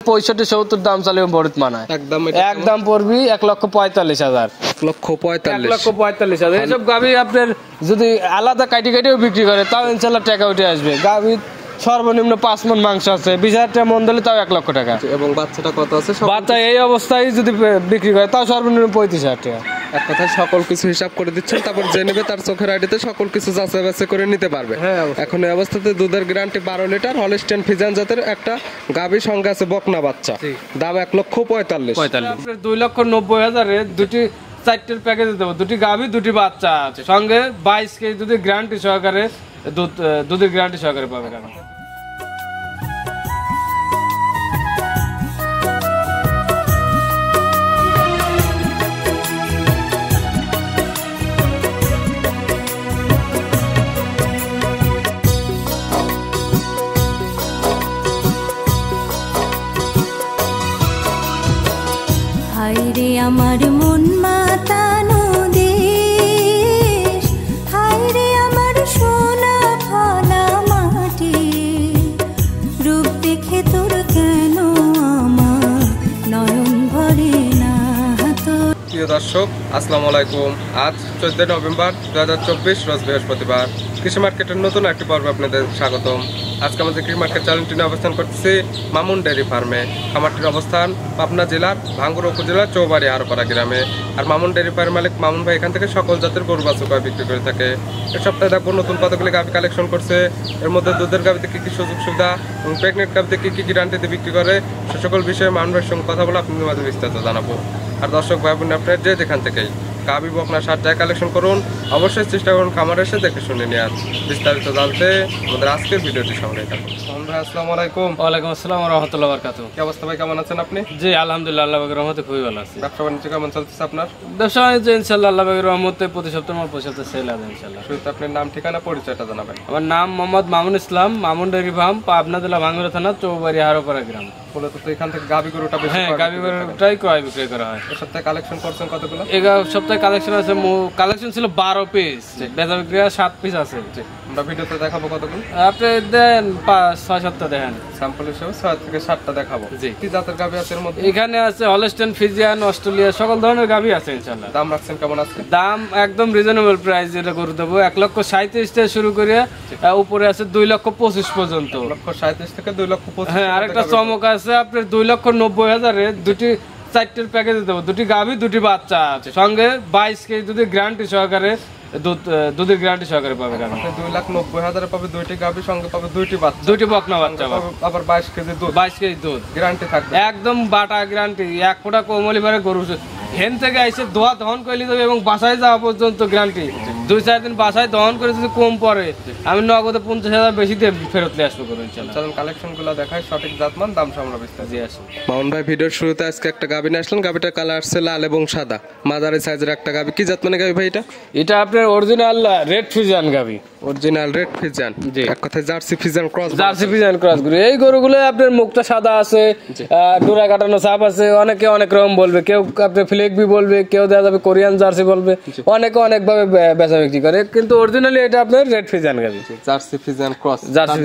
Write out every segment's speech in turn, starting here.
65-70 দাম চালে বড়িত মানায়। একদম পড়বি 1,45,000। 1,45,000 এসব গাভী আপনার যদি আলাদা কাটিও বিক্রি করে তাও ইনশাল্লাহ টাকা উঠে আসবে। গাভী সর্বনিম্ন 5 মণ মাংস আছে, 20,000 টাকা মন দিলে তাও 1 লক্ষ টাকা। এবং বাচ্চাটা কত আছে? বাচ্চা এই অবস্থায় যদি বিক্রি করে তাও সর্বনিম্ন 35,000 টাকা। এক কথায় সকল কিছু হিসাব করে দিচ্ছেন, তারপর যে নেবে তার চোখের আইডিতে সকল কিছু যাচাই বাছাই করে নিতে পারবে। এখন এই অবস্থাতে দুধের গ্যারান্টি 12 লিটার হলস্টেইন ফ্রিজিয়ান জাতের একটা গাভী, সঙ্গে আছে বকনা বাচ্চা, দাম 1,45,000। 2,90,000 দুটি 4টের প্যাকেজে দেবো, দুটি গাভী দুটি বাচ্চা আছে, সঙ্গে 22 কেজি দুধের গ্যারান্টি সহকারে দুধের গ্যারান্টি সহকারে পাবে। হায়রে আমার মন মাতানো দেশ, হায়রে আমার সোনা ফলা মাটি, রূপ দেখে তোর কেন আমার নয়ন ভরে না তোর। প্রিয় দর্শক, আসসালামু আলাইকুম। আজ 14 নভেম্বর 2024 রোজ বৃহস্পতিবার। কৃষি মার্কেটের নতুন একটি পর্বে আপনাদের স্বাগতম। আজকে আমাদের কৃষি মার্কেট চ্যানেলটি নিয়ে অবস্থান করতেছি মামুন ডেয়ারি ফার্মে। খামারটির অবস্থান পাবনা জেলার ভাঙ্গুড়া উপজেলার চৌবাড়ি হারোপাড়া গ্রামে। আর মামুন ডেয়ারি ফার্ম মালিক মামুন ভাই এখান থেকে সকল জাতের গরু বাছুর বিক্রি করে থাকে। এই সপ্তাহে দেখবো নতুন কতগুলি গাভী কালেকশন করছে। এর মধ্যে দুধের গাভীতে কী কী সুযোগ সুবিধা এবং প্রেগনেন্ট গাভীতে কী কী গ্যারান্টিতে বিক্রি করে সে সকল বিষয়ে মামুন ভাইয়ের সঙ্গে কথা বলে আপনাদের মাঝে বিস্তারিত জানাবো। আর দর্শক ভাই বোন, আপনার যে যেখান থেকেই গাভী বকনা সার জায়গায় কালেকশন করুন, অবশ্যই চেষ্টা করুন খামার এসে দেখে শুনে নেওয়ার। বিস্তারিত জানতে আমাদের আজকের ভিডিওটি সঙ্গে থাকুন। ভাই আসসালামু আলাইকুম। ওয়ালাইকুম আসসালাম ওয়া রাহমাতুল্লাহি ওয়া বারাকাতুহু। কি অবস্থা ভাই, কেমন আছেন আপনি? জি আলহামদুলিল্লাহ, আল্লাহ পাকের রহমতে খুবই ভালো আছি। ব্যবসা বাণিজ্য কেমন চলতেছে আপনার? ব্যবসা বাণিজ্য ইনশাআল্লাহ আল্লাহ পাকের রহমতে প্রতি সপ্তাহে সেল আছে ইনশাআল্লাহ। শুরুতে আপনার নাম, ঠিকানা, পরিচয়টা জানাবেন। আমার নাম মোহাম্মদ মামুন ইসলাম, মামুন ডেয়ারি ফার্ম, পাবনা জেলা ভাঙ্গুড়া থানা, চৌবাড়ি হারোপাড়া গ্রাম। মূলত তো এখান থেকে গাভী গরুটা বেশি? হ্যাঁ, গাভী গরুটাই ক্রয় বিক্রয় করা হয়। এই সপ্তাহে কালেকশন করছেন কতগুলো? এই সপ্তাহে কালেকশন আছে, কালেকশন ছিল 12 পিস, বেচা বিক্রি 7 পিস আছে। আমরা ভিডিওতে দেখাবো কতগুলো? আপনি দেন 5-6-7টা দেখেন, স্যাম্পল হিসেবে 6 থেকে 7টা দেখাবো। জি। কি জাতের গাভী আছে এর মধ্যে? এখানে আছে হলস্টেইন ফ্রিজিয়ান, অস্ট্রেলিয়া, সকল ধরনের গাভী আছে ইনশাআল্লাহ। দাম রাখছেন কেমন আজকে? দাম একদম রিজনেবল প্রাইস যেটা করে দেবো, 1,37,000 থেকে শুরু করে উপরে আছে 2,25,000 পর্যন্ত। 1,37,000 থেকে 2,25,000। হ্যাঁ, আরেকটা চমক আছে, আপনার 2,90,000 দুটি 4টের প্যাকেজে দেবো, দুটি গাভী দুটি বাচ্চা আছে, সঙ্গে 22 কেজি দুধের গ্যারান্টি সহকারে দুধের গ্যারান্টি সহকারে পাবে। 2,90,000 পাবে দুইটি গাভী, সঙ্গে পাবে দুইটি বাচ্চা, দুইটি বকনা বাচ্চা, আবার 22 কেজি দুধ। 22 কেজি দুধ গ্যারান্টি থাকবে, একদম বাটা গ্যারান্টি। 1 ফোঁটা কোমলি মারে গরু হেন থেকে আইসে দোয়া দহন করে নিতে হবে এবং বাসায় যাওয়া পর্যন্ত গ্যারান্টি। 2-4 দিন বাসায় দহন করে যদি কম পড়ে আমি নগদে 50,000 বেশি দিয়ে ফেরত নিয়ে আসবো করুন। চলুন কালেকশন গুলো দেখাই, সঠিক জাতমান দাম আমরা বিস্তারিত দিয়ে আসি। মামুন ভাই ভিডিওর শুরুতে আজকে একটা গাভী নিয়ে আসলেন। গাভীটার কালার আসছে লাল এবং সাদা, মাঝারি সাইজের একটা গাভী। কি জাত মানে গাভী ভাই এটা? এটা আপনার অরিজিনাল রেড ফ্রিজিয়ান গাভী। অরিজিনাল রেড ফ্রিজিয়ান, এক কথায় jersey Friesian cross. Jersey Friesian cross গরু। এই গরুগুলো আপনার মুখটা সাদা আছে, ডোরা কাটানো ছাপ আছে, অনেকে অনেক রকম বলবে, কেউ আপনার ফ্লেগবি বলবে, কেউ দেখা যাবে কোরিয়ান জার্সি বলবে, অনেকে অনেক ভাবে বেচা বিক্রি করে, কিন্তু অরিজিনালি এটা আপনার রেড ফ্রিজিয়ান গাভী, জার্সি ফ্রিজিয়ান ক্রস। জার্সি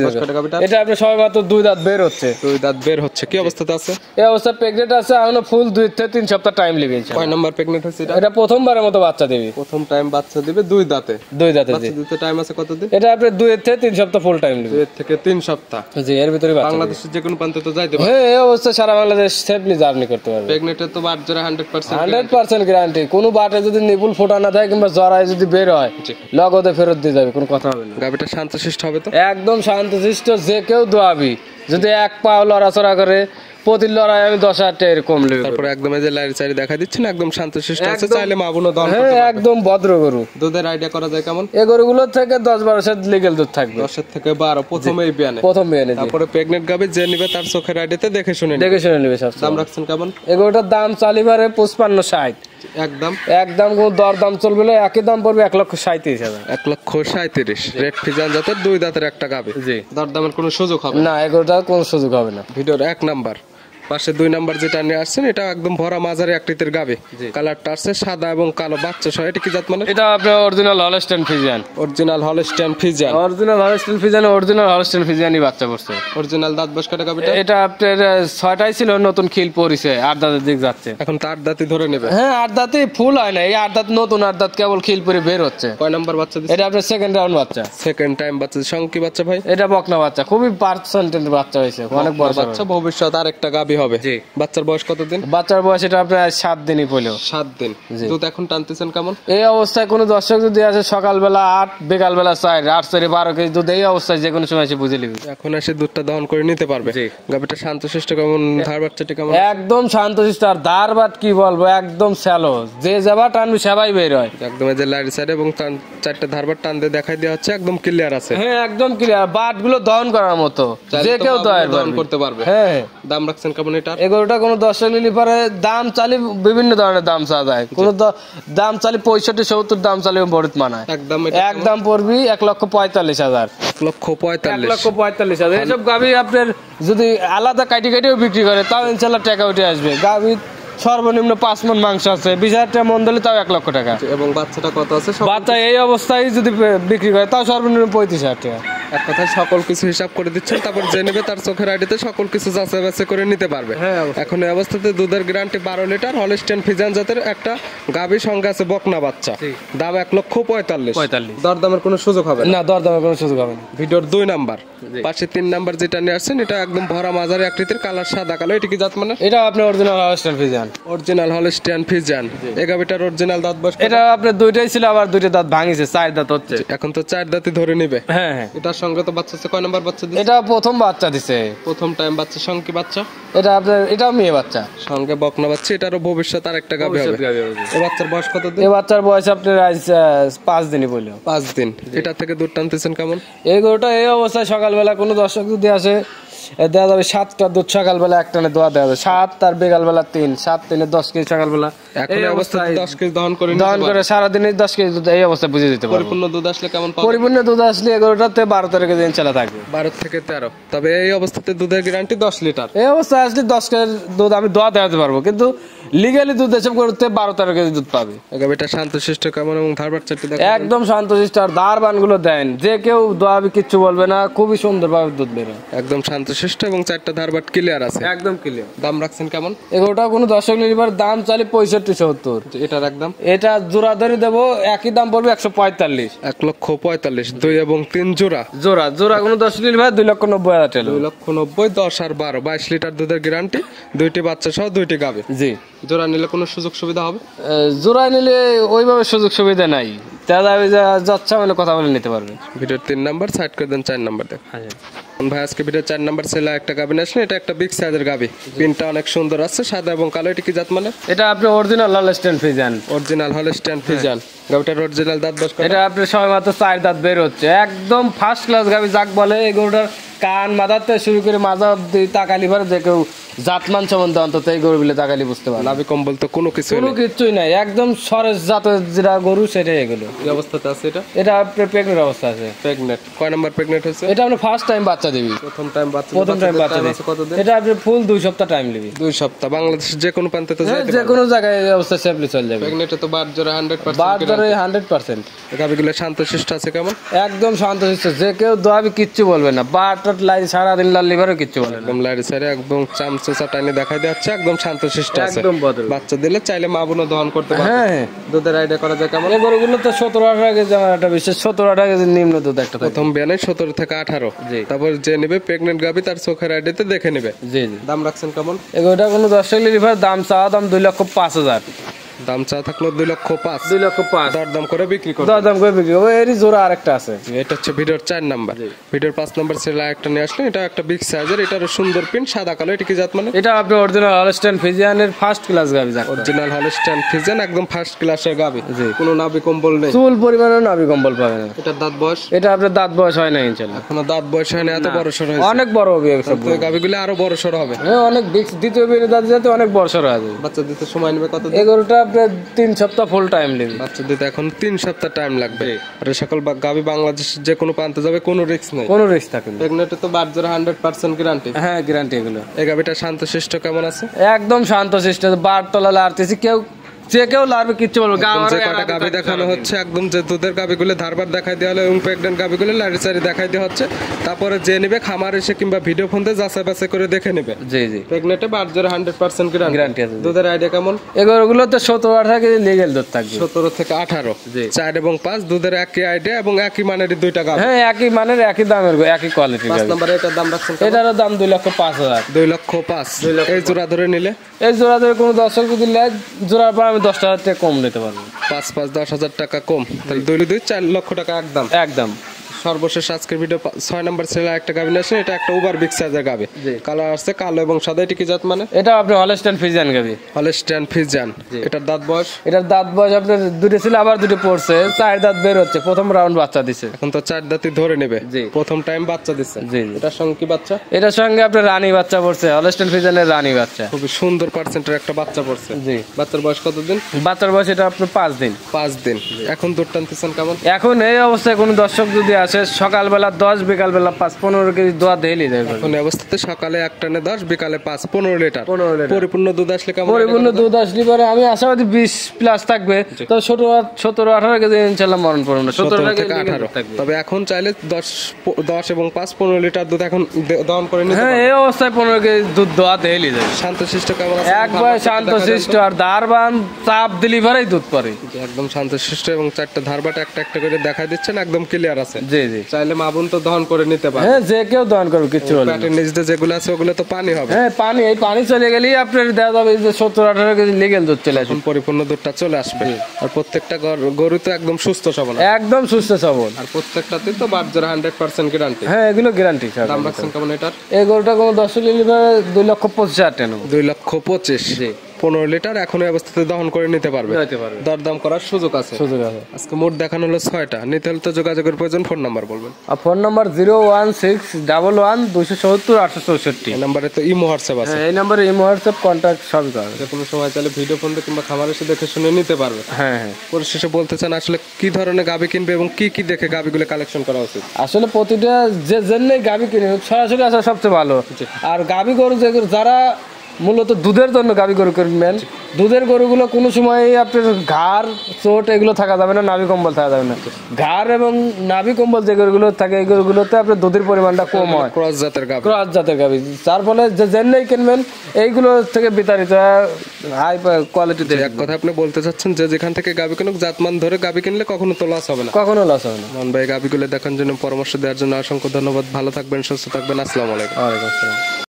এটা আপনার সবে মাত্র 2 দাঁত বের হচ্ছে। 2 দাঁত বের হচ্ছে। কি অবস্থাতে আছে? এই অবস্থা প্রেগনেন্ট আছে, এখনো ফুল 2 থেকে 3 সপ্তাহ টাইম নেবে। কয় নাম্বার প্রেগনেন্ট হচ্ছে এটা? এটা প্রথমবারের মতো বাচ্চা দেবে, প্রথম টাইম বাচ্চা দিবে 2 দাঁতে। 2 দাঁতে বাচ্চা দিতে টাইম আছে কতদিন? এটা আপনার 2 থেকে 3 সপ্তাহ ফুল টাইম নেবে। 2 থেকে 3 সপ্তাহ। জি, এর ভিতরে বাংলাদেশের যে কোনো প্রান্তে তো যাইতে পারবে। হ্যাঁ, এই অবস্থা সারা বাংলাদেশ সেফলি জার্নি করতে পারবে। প্রেগনেন্টের তো বাট জোড়া 100% 100% গ্যারান্টি। কোনো বাটে যদি নিপুল ফোটা না থাকে কিংবা জরায় যদি বের হয় লগদে ফেরত দিয়ে যাবে, কোনো কথা হবে না। গাভীটা শান্তশিষ্ট হবে তো? একদম শান্তশিষ্ট, যে কেউ দোয়াবি। যদি এক পাও লড়াচড়া করে প্রতি লড়াই আমি 10,000 টাকা এরকম নেব। তারপর একদম এই যে লাইট চারি দেখা দিচ্ছেন, একদম শান্তশিষ্ট আছে, চাইলে মাবুনও দহন করতে হ্যাঁ, পারবে। একদম ভদ্র গরু। দুধের আইডিয়া করা যায় কেমন? এই গরুগুলোর থেকে 10-12 লিগ্যাল দুধ থাকবে। 10 থেকে 12 প্রথমেই বিয়ানে। প্রথম বিয়ানে। তারপরে প্রেগনেন্ট গাভী যে নিবে তার চোখের আইডিয়াতে দেখে শুনে নেবে সব। দাম রাখছেন কেমন? এই গরুটার দাম চালিবারে 55-60 একদম কোনো দর দাম চলবে না, একই দাম পড়বে 1,37,000। 1,37,000 রেড ফ্রিজিয়ান জাতের 2 দাঁতের একটা গাভী। জি, দরদামের কোনো সুযোগ হবে না? এই গরুটার কোনো সুযোগ হবে না। ভিডিওর 1 নাম্বার পাশে 2 নাম্বার যেটা নিয়ে আসছেন এটা একদম ভরা মাঝারি আকৃতির গাবে, কালারটা আসছে সাদা এবং কালো বাচ্চা সহ। এটা কি জাত মানে? এটা আপনার original Holstein Friesian. Original Holstein Friesian. Original Holstein Friesian, original Holstein ফ্রিজিয়ানই বাচ্চা করছে। অরিজিনাল দাঁত বয়স কটা গাবিটা? এটা আপনার 6টাই ছিল, নতুন খিল পরিছে, 8 দাঁতের দিক যাচ্ছে। এখন তো 8 দাঁতই ধরে নেবে। হ্যাঁ 8 দাঁতে ফুল হয় না, এই 8 দাঁত নতুন 8 দাঁত কেবল খিল পরে বের হচ্ছে। কয় নাম্বার বাচ্চা দিছে? এটা আপনার সেকেন্ড রাউন্ড বাচ্চা, সেকেন্ড টাইম বাচ্চা। সংকি বাচ্চা ভাই? এটা বকনা বাচ্চা, খুবই পার্সেন্টের বাচ্চা হয়েছে, অনেক বড় বাচ্চা। ভবিষ্যৎ আরেকটা গাবি হবে। জি। বাচ্চার বয়স কতদিন? বাচ্চার বয়স এটা আপনার 7 দিনই পড়লো। 7 দিন। দুধ এখন টানতেছেন কেমন? এই অবস্থায় কোনো দর্শক যদি আসে সকালবেলা 8, বিকালবেলা 4, 8 4 12 কেজি দুধ, এই অবস্থায় যে কোনো সময় এসে বুঝে নিবি। এখন এসে দুধটা দহন করে নিতে পারবে। গাবিটা শান্তশিষ্ট কেমন? ধার বাচ্চাটি কেমন? একদম শান্তশিষ্ট। আর ধার বাট কি বলবো, একদম স্যালো, যে যাবা টানবি সেবাই বের হয়। একদম এই যে লাইট সাইড এবং 4টা ধারবার টান দিয়ে দেখাই দেওয়া হচ্ছে, একদম ক্লিয়ার আছে। হ্যাঁ একদম ক্লিয়ার, বাট গুলো দহন করার মতো, যে কেউ দহন করতে পারবে। হ্যাঁ। দাম রাখছেন কেমন এটা? এগুলোটা কোনো দর্শক নিলে পরে দাম চালি বিভিন্ন ধরনের দাম চাওয়া যায়। কোনো দাম চালি 65 70 দাম চালি বড়িত মানায়। একদম পড়বি 1,45,000। 1,45,000। এসব গাভি আপনার যদি আলাদা কাটি কাটিও বিক্রি করে তাও ইনশাল্লাহ টাকা উঠে আসবে। গাভি সর্বনিম্ন 5 মণ মাংস আছে, 20,000 টাকা মন দিলে তাও 1 লক্ষ টাকা। এবং বাচ্চাটা কত আছে? বাচ্চা এই অবস্থায় যদি বিক্রি করে তাও সর্বনিম্ন 35,000 টাকা। এক কথায় সকল কিছু হিসাব করে দিচ্ছেন, তারপর যে নেবে তার চোখের আইডিতে সকল কিছু যাচাই বাছাই করে নিতে পারবে। এখন এই অবস্থাতে দুধের গ্যারান্টি 12 লিটার হলস্টাইন ফ্রিজিয়ান জাতের একটা গাভী, সঙ্গে আছে বকনা বাচ্চা। দাম 1,45,000। দরদামের কোনো সুযোগ হবে না? দরদামের কোনো সুযোগ হবে না। ভিডিওর 2 নাম্বার। পাশে 3 নাম্বার যেটা নিয়ে আসছেন এটা একদম ভরা মাঝারি আকৃতির, কালার সাদা কালো। এটা কি জাত মানে? এটা আপনার original Holstein Friesian. Original Holstein Friesian. এই গাভীটার অরিজিনাল দাঁত বয়স? এটা আপনার 2টাই ছিল, আবার 2টা দাঁত ভাঙিছে, 4 দাঁত হচ্ছে। এখন তো 4 দাঁতই ধরে নেবে। হ্যাঁ হ্যাঁ। এটার সঙ্গে তো বাচ্চা আছে। কয় নাম্বার বাচ্চা দিছে? এটা প্রথম বাচ্চা দিছে, প্রথম টাইম বাচ্চা। সঙ্গে বাচ্চা? এটা আপনার এটাও মেয়ে বাচ্চা, সঙ্গে বকনা বাচ্চা। এটারও ভবিষ্যৎ আরেকটা গাভী হবে। এই বাচ্চার বয়স কত দিন? এই বাচ্চার বয়স আপনার 5 দিনই বললো। 5 দিন। এটা থেকে দুধ টানতেছেন কেমন? এই গরুটা এই অবস্থায় সকালবেলা কোনো দর্শক যদি আসে দেওয়া যাবে 7টা দুধ, সকালবেলা 1 টানে দোয়া দেওয়া যাবে 7, আর বিকালবেলা 3, 7 3 10 কেজি সকালবেলা। এখন এই অবস্থায় 10 কেজি দহন করে সারাদিনে 10 কেজি দুধ এই অবস্থায় বুঝে দিতে পারবে। পরিপূর্ণ দুধ আসলে কেমন পাবে? পরিপূর্ণ দুধ আসলে এগুলোটাতে 12-13 কেজি ইনশাআল্লাহ থাকবে। 12 থেকে 13। তবে এই অবস্থাতে দুধের গ্যারান্টি 10 লিটার। এই অবস্থায় আসলে 10 কেজি দুধ আমি দোয়া দেওয়াতে পারবো, কিন্তু লিগালি দুধ এসব করতে 12-13 কেজি দুধ পাবে। এটা শান্তশিষ্ট কেমন এবং ধার বাচ্চাটি দেখো একদম শান্তশিষ্ট। আর ধার বানগুলো দেন, যে কেউ দোয়াবি কিচ্ছু বলবে না, খুবই সুন্দরভাবে দুধ বেরোয়। একদম শান্তশিষ্ট এবং 4টা ধারবাট ক্লিয়ার আছে, একদম ক্লিয়ার। দাম রাখছেন কেমন? এগুলোটা কোনো দর্শক নিবার দাম চালি 65-70। এটার একদম? এটা জোড়া ধরে দেবো, একই দাম পড়বে 145। 1,45,000। 2 এবং 3 জোড়া। জোড়া কোনো দর্শক নিলে ভাই 2,90,000 টাকা। 2,90,000, 10 আর 12, 22 লিটার দুধের গ্যারান্টি। 2টি বাচ্চা সহ 2টি গাভী। জি। জোড়া নিলে কোনো সুযোগ সুবিধা হবে? জোড়া নিলে ওইভাবে সুযোগ সুবিধা নাই, যাচ্ছে মানে কথা বলে নিতে পারবে। ভিডিওর 3 নাম্বার সাইড করে দেন, 4 নাম্বার দেখ ভাই। আজকে ভিডিও 4 নাম্বার ছেলে একটা গাভী আসলে, এটা একটা বিগ সাইজের গাভী, পিনটা অনেক সুন্দর আছে, সাদা এবং কালো। এটা কি জাত মানে? এটা আপনি original Holstein Friesian. Original Holstein Friesian. গাভীটার অরিজিনাল দাঁত বয়স? এটা আপনি সবাই মাত্র 4 দাঁত বের হচ্ছে, একদম ফার্স্ট ক্লাস গাভী যাক বলে। এই গরুটার কান মাথাতে শুরু করে মাজা অব্দি তাকালি ভরে যে কেউ জাতমান সম্বন্ধে অন্তত এই গরু বিলে তাকালি বুঝতে পারে। নাভি কম্বল তো কোনো কিছুই নাই, একদম সরেস জাতের যেটা গরু সেটাই এগুলো। কি অবস্থাতে আছে এটা? এটা আপনার প্রেগনেন্ট অবস্থা আছে। প্রেগনেন্ট? কয় নাম্বার প্রেগনেন্ট হচ্ছে? এটা আপনি ফার্স্ট টাইম বাচ্চা দিবি। প্রথম টাইম বাচ্চা দিবি। কতদিন? এটা আপনি ফুল 2 সপ্তাহ টাইম নিবি। 2 সপ্তাহ। বাংলাদেশের যে কোনো প্রান্তে তো যাইতে পারবে, যে কোনো জায়গায় এই অবস্থা সেফলি চলে যাবে। প্রেগনেন্টে তো বার জোরে 100%। বার জোরে 100%। গাভীগুলো শান্তশিষ্ট আছে কেমন? একদম শান্তশিষ্ট, যে কেউ দোয়াবি কিচ্ছু বলবে না। বারটার লাই সারাদিন লাল লিভারও কিচ্ছু বলবে না। একদম লাইট সাইডে একদম চামচা টাইনে দেখাই যাচ্ছে, একদম শান্তশিষ্ট আছে। একদম বদল। বাচ্চা দিলে চাইলে মা বোনও দহন করতে পারবে। হ্যাঁ। দুধের আইডিয়া করা যায় কেমন? এই গরুগুলো তো 17-18 কেজি, আমার একটা বিশেষ 17-18 কেজি নিম্ন দুধ একটা। প্রথম বিয়ানে 17 থেকে 18। তারপর যে নেবে প্রেগনেন্ট গাভী তার চোখের আইডিতে দেখে নেবে। জি। দাম রাখছেন কেমন? এগুলোটা কোনো দর্শক লিভার দাম চাওয়া দাম 2,05,000। দাম চা থাকলো 2,05,000। 2,05,000 দরদাম করে বিক্রি করবে। দরদাম করে বিক্রি করবে। এরই জোড়া আরেকটা আছে। এটা হচ্ছে ভিডিওর 4 নাম্বার। ভিডিওর 5 নাম্বার ছেলে একটা নিয়ে আসলে, এটা একটা বিগ সাইজের, এটারও সুন্দর পিন, সাদা কালো। এটা কি জাত মানে? এটা আপনি অরিজিনাল হলস্টাইন ফ্রিজিয়ানের ফার্স্ট ক্লাস গাভী। অরিজিনাল হলস্টাইন ফ্রিজিয়ান, একদম ফার্স্ট ক্লাসের গাভী। কোনো নাভি কম্বল নেই, চুল পরিমাণে নাভি কম্বল পাবে না। এটার দাঁত বয়স? এটা আপনার দাঁত বয়স হয় না ইনশাআল্লাহ। এখনো দাঁত বয়স হয় না, এত বড় সর হয়েছে। অনেক বড় হবে সব গাভীগুলো, আরো বড় সর হবে। হ্যাঁ অনেক দ্বিতীয় বিয়ে দাঁত যাতে অনেক বড় সর হবে। বাচ্চা দিতে সময় নেবে কত? এই গরুটা আপনার 3 সপ্তাহ ফুল টাইম নেবে। বাচ্চা দিতে এখন 3 সপ্তাহ টাইম লাগবে। আর এই সকল গাভী বাংলাদেশের যে কোনো প্রান্তে যাবে, কোনো রিস্ক নেই, কোনো রিস্ক থাকে না। প্রেগনেন্টে তো বাচ্চারা 100% গ্যারান্টি। হ্যাঁ গ্যারান্টি এগুলো। এই গাভীটা শান্তশিষ্ট কেমন আছে? একদম শান্তশিষ্ট, বার তলা লাড়তেছি, কেউ যে কেউ লাড়বে কিচ্ছু বলবো। যে কটা গাভী দেখানো হচ্ছে একদম যে দুধের গাভীগুলো ধারবার দেখাই দেওয়া হলো এবং প্রেগনেন্ট গাভীগুলো লাড়ি চাড়ি দেখাই দেওয়া হচ্ছে। তারপরে যে নিবে খামার এসে কিংবা ভিডিও ফোন দিয়ে যাচাই বাছাই করে দেখে নেবে। জি জি, প্রেগনেন্টে বাচ্চারা 100% গ্যারান্টি আছে। দুধের আইডিয়া কেমন? এগুলো তো 17-18 কেজি লিগ্যাল দুধ থাকবে। 17 থেকে 18, 4 এবং 5 দুধের একই আইডিয়া এবং একই মানের দুইটা গাভী। হ্যাঁ একই মানের, একই দামের, একই কোয়ালিটির। 5 নম্বরে এটার দাম রাখছেন কেমন? এটারও দাম 2,05,000। 2,05,000। এই জোড়া ধরে নিলে? এই জোড়া ধরে কোনো দর্শক যদি নেয়, জোড়ার পর আমি 10 টাকা থেকে কম নিতে পারবো। 5 10,000 টাকা কম, তাহলে 2 4 লক্ষ টাকা একদম। একদম। সর্বশেষ আজকের ভিডিও 6 নম্বর ছেলে একটা গাভী নিয়েছেন। এটা একটা ওভার বিগ সাইজের গাভী, কালার আছে কালো এবং সাদা। এটা কি জাত মানে? এটা আপনি হলস্টাইন ফ্রিজিয়ান গাভী। Holstein Friesian. এটার দাঁত বয়স? এটার দাঁত বয়স আপনার 2 ছিল, আবার 2 পড়ছে, 4 দাঁত বের হচ্ছে। প্রথম রাউন্ড বাচ্চা দিছে, এখন তো 4 দাঁতই ধরে নেবে। জি। প্রথম টাইম বাচ্চা দিছে। জি। এটার সঙ্গে কি বাচ্চা? এটার সঙ্গে আপনার রানী বাচ্চা পড়ছে, হলস্টাইন ফ্রিজিয়ানের রানী বাচ্চা। খুবই সুন্দর পার্সেন্টের একটা বাচ্চা পড়ছে। জি। বাচ্চার বয়স কতদিন? বাচ্চার বয়স এটা আপনার 5 দিন। 5 দিন। এখন দুধ টানতেছেন কেমন? এখন এই অবস্থায় কোনো দর্শক যদি আসে, সকালবেলা 10, বিকালবেলা 5-15 কেজি দোয়া ডেইলি দেবে। এখন অবস্থাতে সকালে 1 টানে 10, বিকালে 5-15 লিটার। 15 লিটার পরিপূর্ণ দুধ আসলে কেমন? পরিপূর্ণ দুধ আসলে পরে আমি আশাবাদী 20 প্লাস থাকবে। তো 17-18 কেজি ইনশাআল্লাহ মরণ পড়বে না। 17 থেকে 18 থাকবে। তবে এখন চাইলে 10 এবং 5-15 লিটার দুধ এখন দহন করে নিতে হ্যাঁ, পারবে। এই অবস্থায় 15 কেজি দুধ দোয়া ডেইলি দেবে। শান্তশিষ্ট কেমন আছে? একবার শান্তশিষ্ট, আর দারবান চাপ ডেলিভারি দুধ পরে। একদম শান্তশিষ্ট এবং 4টা ধারবাট একটা একটা করে দেখা দিচ্ছেন, একদম ক্লিয়ার আছে। জি জি, চাইলে মা বোন তো দহন করে নিতে পারে। হ্যাঁ যে কেউ দান করবে, কিচ্ছু বলবে না। প্যাটের নিচ দিয়ে যেগুলো আছে ওগুলো তো পানি হবে। হ্যাঁ পানি, এই পানি চলে গেলেই আপনার দেওয়া যাবে যে 17-18 কেজি লিগ্যাল দুধ চলে আসবে। এখন পরিপূর্ণ দুধটা চলে আসবে। আর প্রত্যেকটা গরু তো একদম সুস্থ সবল, একদম সুস্থ সবল। আর প্রত্যেকটাতে তো বাচ্চারা 100% গ্যারান্টি। হ্যাঁ এগুলো গ্যারান্টি। দাম রাখছেন কেমন এটার? এই গরুটা কোনো 10 লিটার 2,25,000 টাকা নেব। 2,25,000। জি। 15 লিটার এখন এই অবস্থাতে দহন করে নিতে পারবে। দরদাম করার সুযোগ আছে। আজকে মোট দেখানো হলো 6টা। নিতে হলে তো যোগাযোগের প্রয়োজন। ফোন নাম্বার বলবেন। আর ফোন নাম্বার 01611 270 864। এই নাম্বারে তো ইমো হোয়াটসঅ্যাপ আছে। এই নাম্বারে ইমো হোয়াটসঅ্যাপ কন্টাক্ট সবই পাবে। যে কোনো সময় চাইলে ভিডিও ফোন দিয়ে কিংবা খামার এসে দেখে শুনে নিতে পারবে। হ্যাঁ হ্যাঁ। পরিশেষে বলতে চান আসলে কি ধরনের গাভী কিনবে এবং কি কি দেখে গাভীগুলো কালেকশন করা উচিত? আসলে প্রতিটা যে জন্যই গাভী কিনে সরাসরি আসা সবচেয়ে ভালো। আর গাভী গরু যারা মূলত দুধের জন্য গাভী গরু কিনবেন, দুধের গরুগুলো কোনো সময় আপনার ঘাড় চোট এগুলো থাকা যাবে না, নাভি কম্বল থাকা যাবে না। ঘাড় এবং নাভি কম্বল যে গরুগুলো থাকে এই গরুগুলোতে আপনার দুধের পরিমাণটা কম হয়। ক্রস জাতের গাভী। ক্রস জাতের গাভী, যার ফলে যে জেনেই কিনবেন এইগুলো থেকে বিতাড়িত হাই কোয়ালিটিতে। এক কথা আপনি বলতে চাচ্ছেন যে যেখান থেকে গাভী কিনুক জাতমান ধরে গাভী কিনলে কখনো তো লস হবে না। কখনো লস হবে না। মান ভাই গাভীগুলো দেখার জন্য, পরামর্শ দেওয়ার জন্য অসংখ্য ধন্যবাদ। ভালো থাকবেন, সুস্থ থাকবেন। আসসালামু আলাইকুম। ওয়ালাইকুম আসসালাম।